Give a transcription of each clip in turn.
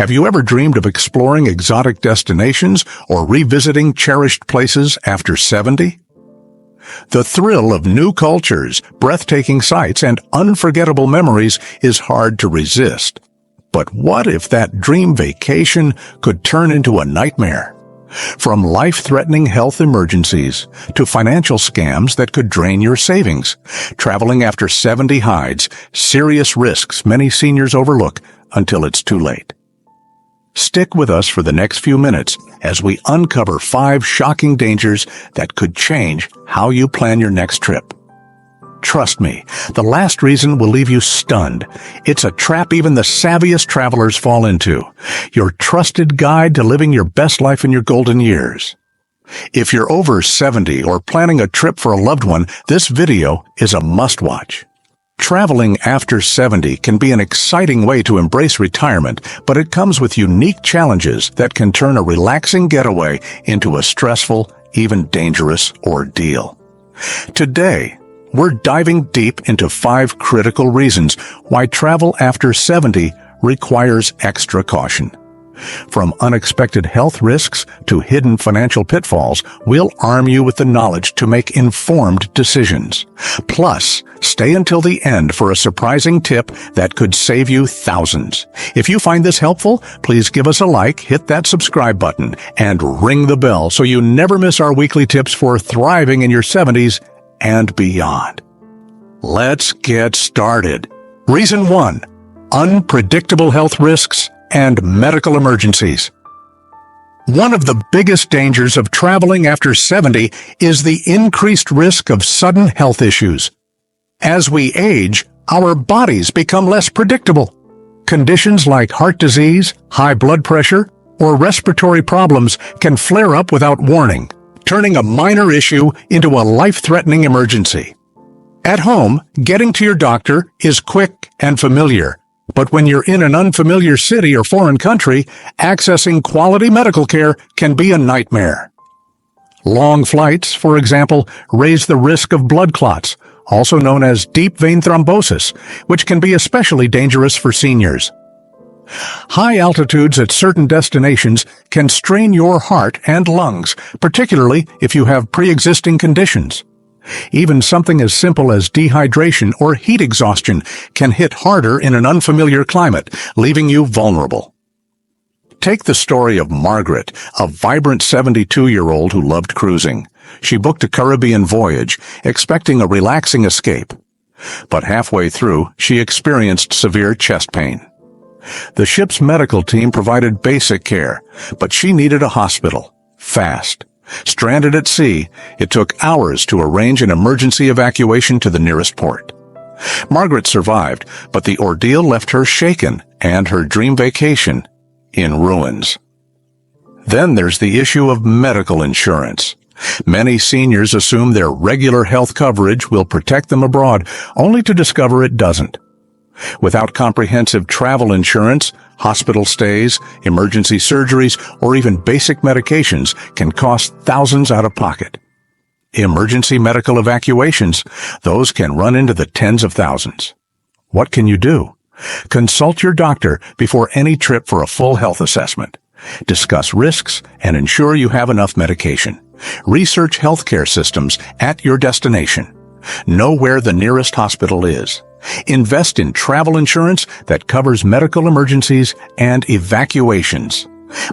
Have you ever dreamed of exploring exotic destinations or revisiting cherished places after 70? The thrill of new cultures, breathtaking sights, and unforgettable memories is hard to resist. But what if that dream vacation could turn into a nightmare? From life-threatening health emergencies to financial scams that could drain your savings, traveling after 70 hides serious risks many seniors overlook until it's too late. Stick with us for the next few minutes as we uncover 5 shocking dangers that could change how you plan your next trip. Trust me, the last reason will leave you stunned. It's a trap even the savviest travelers fall into. Your trusted guide to living your best life in your golden years. If you're over 70 or planning a trip for a loved one, this video is a must-watch. Traveling after 70 can be an exciting way to embrace retirement, but it comes with unique challenges that can turn a relaxing getaway into a stressful, even dangerous ordeal. Today, we're diving deep into 5 critical reasons why travel after 70 requires extra caution. From unexpected health risks to hidden financial pitfalls, we'll arm you with the knowledge to make informed decisions. Plus, stay until the end for a surprising tip that could save you thousands. If you find this helpful, please give us a like, hit that subscribe button, and ring the bell so you never miss our weekly tips for thriving in your 70s and beyond. Let's get started. Reason 1. Unpredictable health risks and medical emergencies. One of the biggest dangers of traveling after 70 is the increased risk of sudden health issues. As we age, our bodies become less predictable. Conditions like heart disease, high blood pressure, or respiratory problems can flare up without warning, turning a minor issue into a life-threatening emergency. At home, getting to your doctor is quick and familiar. But when you're in an unfamiliar city or foreign country, accessing quality medical care can be a nightmare. Long flights, for example, raise the risk of blood clots, also known as deep vein thrombosis, which can be especially dangerous for seniors. High altitudes at certain destinations can strain your heart and lungs, particularly if you have pre-existing conditions. Even something as simple as dehydration or heat exhaustion can hit harder in an unfamiliar climate, leaving you vulnerable. Take the story of Margaret, a vibrant 72-year-old who loved cruising. She booked a Caribbean voyage, expecting a relaxing escape. But halfway through, she experienced severe chest pain. The ship's medical team provided basic care, but she needed a hospital, fast. Stranded at sea, it took hours to arrange an emergency evacuation to the nearest port. Margaret survived, but the ordeal left her shaken and her dream vacation in ruins. Then there's the issue of medical insurance. Many seniors assume their regular health coverage will protect them abroad, only to discover it doesn't. Without comprehensive travel insurance, hospital stays, emergency surgeries, or even basic medications can cost thousands out of pocket. Emergency medical evacuations, those can run into the tens of thousands. What can you do? Consult your doctor before any trip for a full health assessment. Discuss risks and ensure you have enough medication. Research healthcare systems at your destination. Know where the nearest hospital is. Invest in travel insurance that covers medical emergencies and evacuations.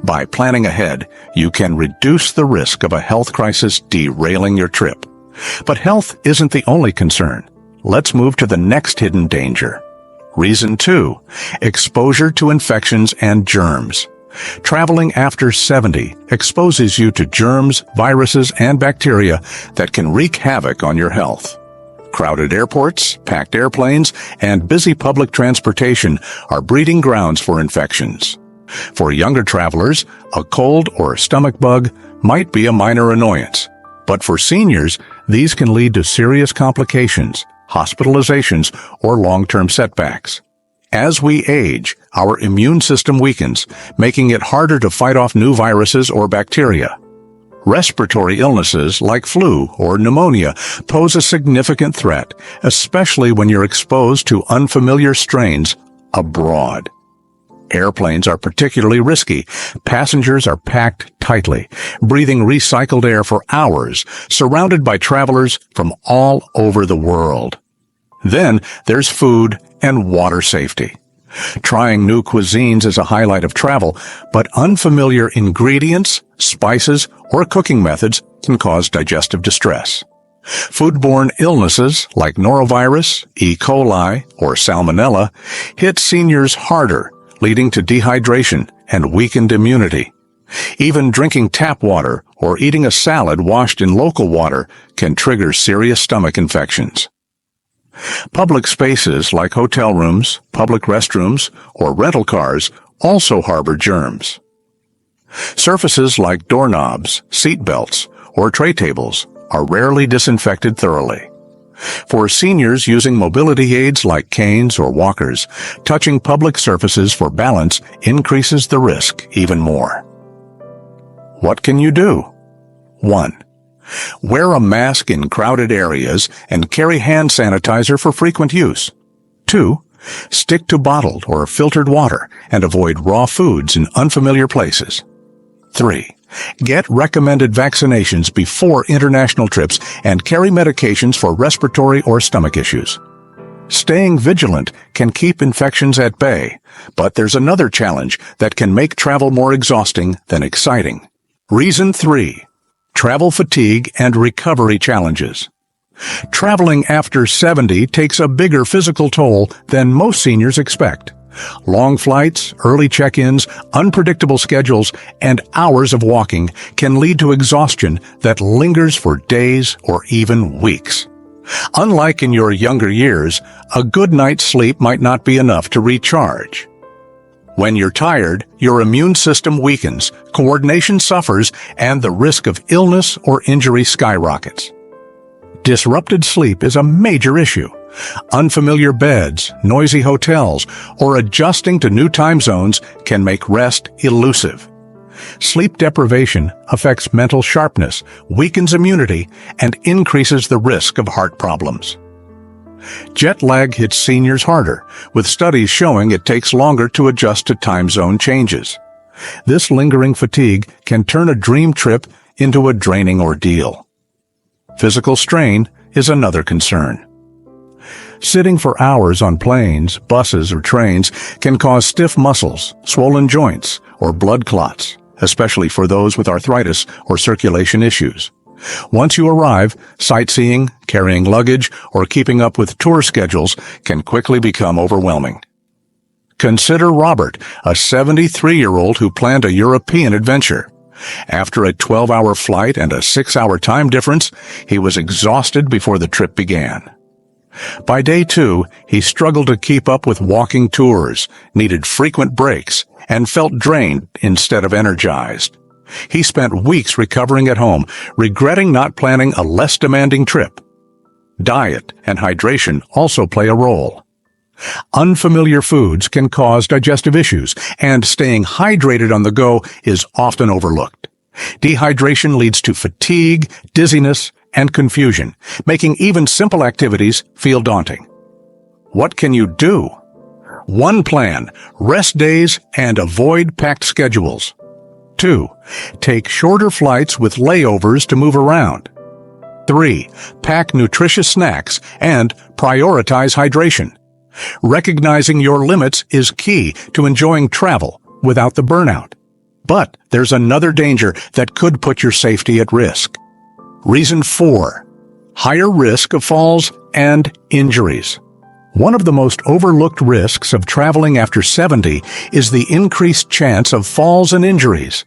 By planning ahead, you can reduce the risk of a health crisis derailing your trip. But health isn't the only concern. Let's move to the next hidden danger. Reason 2. Exposure to infections and germs. Traveling after 70 exposes you to germs, viruses, and bacteria that can wreak havoc on your health. Crowded airports, packed airplanes, and busy public transportation are breeding grounds for infections. For younger travelers, a cold or stomach bug might be a minor annoyance. But for seniors, these can lead to serious complications, hospitalizations, or long-term setbacks. As we age, our immune system weakens, making it harder to fight off new viruses or bacteria. Respiratory illnesses like flu or pneumonia pose a significant threat, especially when you're exposed to unfamiliar strains abroad. Airplanes are particularly risky. Passengers are packed tightly, breathing recycled air for hours, surrounded by travelers from all over the world. Then there's food and water safety. Trying new cuisines is a highlight of travel, but unfamiliar ingredients, spices, or cooking methods can cause digestive distress. Foodborne illnesses like norovirus, E. coli, or salmonella hit seniors harder, leading to dehydration and weakened immunity. Even drinking tap water or eating a salad washed in local water can trigger serious stomach infections. Public spaces like hotel rooms, public restrooms, or rental cars also harbor germs. Surfaces like doorknobs, seat belts, or tray tables are rarely disinfected thoroughly. For seniors using mobility aids like canes or walkers, touching public surfaces for balance increases the risk even more. What can you do? 1. Wear a mask in crowded areas and carry hand sanitizer for frequent use. 2. Stick to bottled or filtered water and avoid raw foods in unfamiliar places. 3. Get recommended vaccinations before international trips and carry medications for respiratory or stomach issues. Staying vigilant can keep infections at bay, but there's another challenge that can make travel more exhausting than exciting. Reason 3. Travel fatigue and recovery challenges. Traveling after 70 takes a bigger physical toll than most seniors expect. Long flights, early check-ins, unpredictable schedules, and hours of walking can lead to exhaustion that lingers for days or even weeks. Unlike in your younger years, a good night's sleep might not be enough to recharge. When you're tired, your immune system weakens, coordination suffers, and the risk of illness or injury skyrockets. Disrupted sleep is a major issue. Unfamiliar beds, noisy hotels, or adjusting to new time zones can make rest elusive. Sleep deprivation affects mental sharpness, weakens immunity, and increases the risk of heart problems. Jet lag hits seniors harder, with studies showing it takes longer to adjust to time zone changes. This lingering fatigue can turn a dream trip into a draining ordeal. Physical strain is another concern. Sitting for hours on planes, buses, or trains can cause stiff muscles, swollen joints, or blood clots, especially for those with arthritis or circulation issues. Once you arrive, sightseeing, carrying luggage, or keeping up with tour schedules can quickly become overwhelming. Consider Robert, a 73-year-old who planned a European adventure. After a 12-hour flight and a 6-hour time difference, he was exhausted before the trip began. By day 2, he struggled to keep up with walking tours, needed frequent breaks, and felt drained instead of energized. He spent weeks recovering at home, regretting not planning a less demanding trip. Diet and hydration also play a role. Unfamiliar foods can cause digestive issues, and staying hydrated on the go is often overlooked. Dehydration leads to fatigue, dizziness, and confusion, making even simple activities feel daunting. What can you do? 1 plan, rest days and avoid packed schedules. 2. Take shorter flights with layovers to move around. 3. Pack nutritious snacks and prioritize hydration. Recognizing your limits is key to enjoying travel without the burnout. But there's another danger that could put your safety at risk. Reason 4. Higher risk of falls and injuries. One of the most overlooked risks of traveling after 70 is the increased chance of falls and injuries.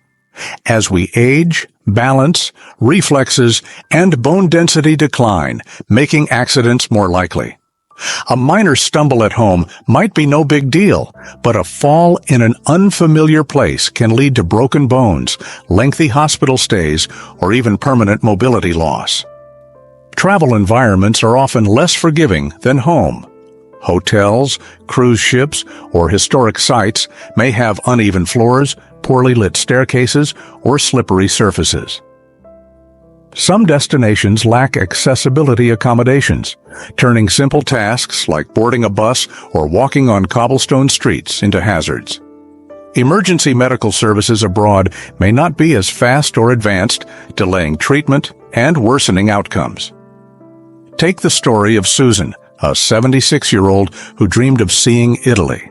As we age, balance, reflexes, and bone density decline, making accidents more likely. A minor stumble at home might be no big deal, but a fall in an unfamiliar place can lead to broken bones, lengthy hospital stays, or even permanent mobility loss. Travel environments are often less forgiving than home. Hotels, cruise ships, or historic sites may have uneven floors, poorly lit staircases, or slippery surfaces. Some destinations lack accessibility accommodations, turning simple tasks like boarding a bus or walking on cobblestone streets into hazards. Emergency medical services abroad may not be as fast or advanced, delaying treatment and worsening outcomes. Take the story of Susan, a 76-year-old who dreamed of seeing Italy.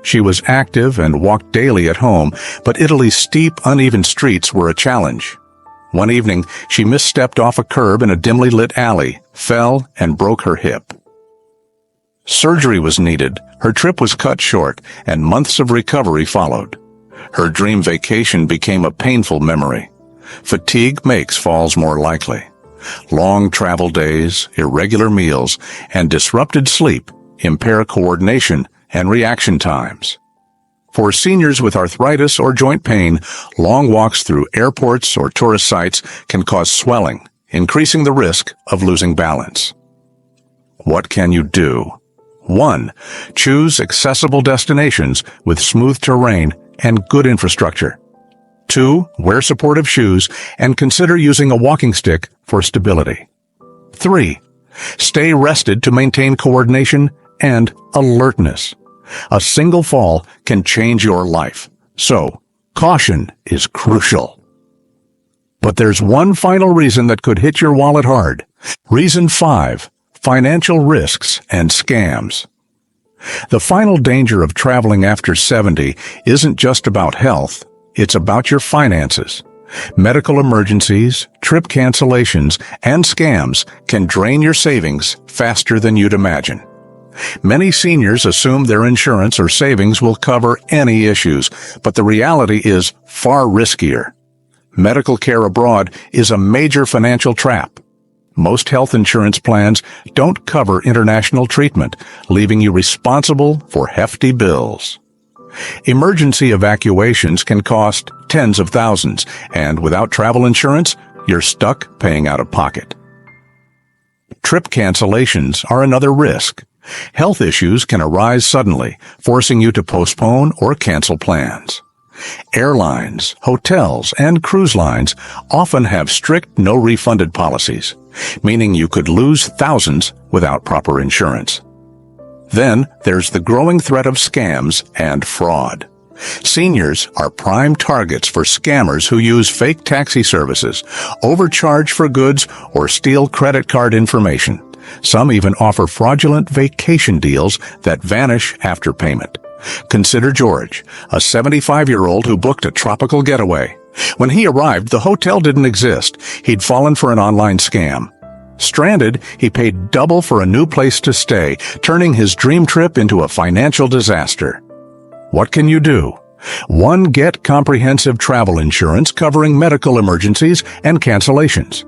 She was active and walked daily at home, but Italy's steep, uneven streets were a challenge. One evening, she misstepped off a curb in a dimly lit alley, fell, and broke her hip. Surgery was needed, her trip was cut short, and months of recovery followed. Her dream vacation became a painful memory. Fatigue makes falls more likely. Long travel days, irregular meals, and disrupted sleep impair coordination and reaction times. For seniors with arthritis or joint pain, long walks through airports or tourist sites can cause swelling, increasing the risk of losing balance. What can you do? 1. Choose accessible destinations with smooth terrain and good infrastructure. 2. Wear supportive shoes and consider using a walking stick for stability. 3. Stay rested to maintain coordination and alertness. A single fall can change your life, so caution is crucial. But there's one final reason that could hit your wallet hard. Reason 5. Financial risks and scams. The final danger of traveling after 70 isn't just about health, it's about your finances. Medical emergencies, trip cancellations, and scams can drain your savings faster than you'd imagine. Many seniors assume their insurance or savings will cover any issues, but the reality is far riskier. Medical care abroad is a major financial trap. Most health insurance plans don't cover international treatment, leaving you responsible for hefty bills. Emergency evacuations can cost tens of thousands, and without travel insurance, you're stuck paying out of pocket. Trip cancellations are another risk. Health issues can arise suddenly, forcing you to postpone or cancel plans. Airlines, hotels, and cruise lines often have strict no-refunded policies, meaning you could lose thousands without proper insurance. Then there's the growing threat of scams and fraud. Seniors are prime targets for scammers who use fake taxi services, overcharge for goods, or steal credit card information. Some even offer fraudulent vacation deals that vanish after payment. Consider George, a 75-year-old who booked a tropical getaway. When he arrived, the hotel didn't exist. He'd fallen for an online scam. Stranded, he paid double for a new place to stay, turning his dream trip into a financial disaster. What can you do? 1. Get comprehensive travel insurance covering medical emergencies and cancellations.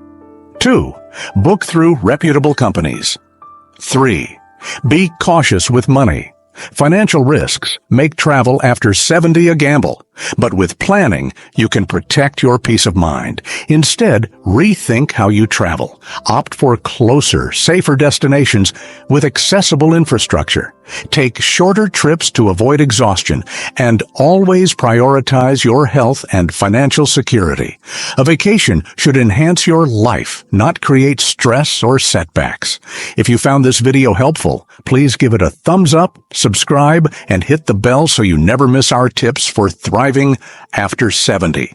2. Book through reputable companies. 3. Be cautious with money. Financial risks make travel after 70 a gamble, but with planning, you can protect your peace of mind. Instead, rethink how you travel. Opt for closer, safer destinations with accessible infrastructure. Take shorter trips to avoid exhaustion, and always prioritize your health and financial security. A vacation should enhance your life, not create stress or setbacks. If you found this video helpful, please give it a thumbs up, subscribe, and hit the bell so you never miss our tips for thriving after 70.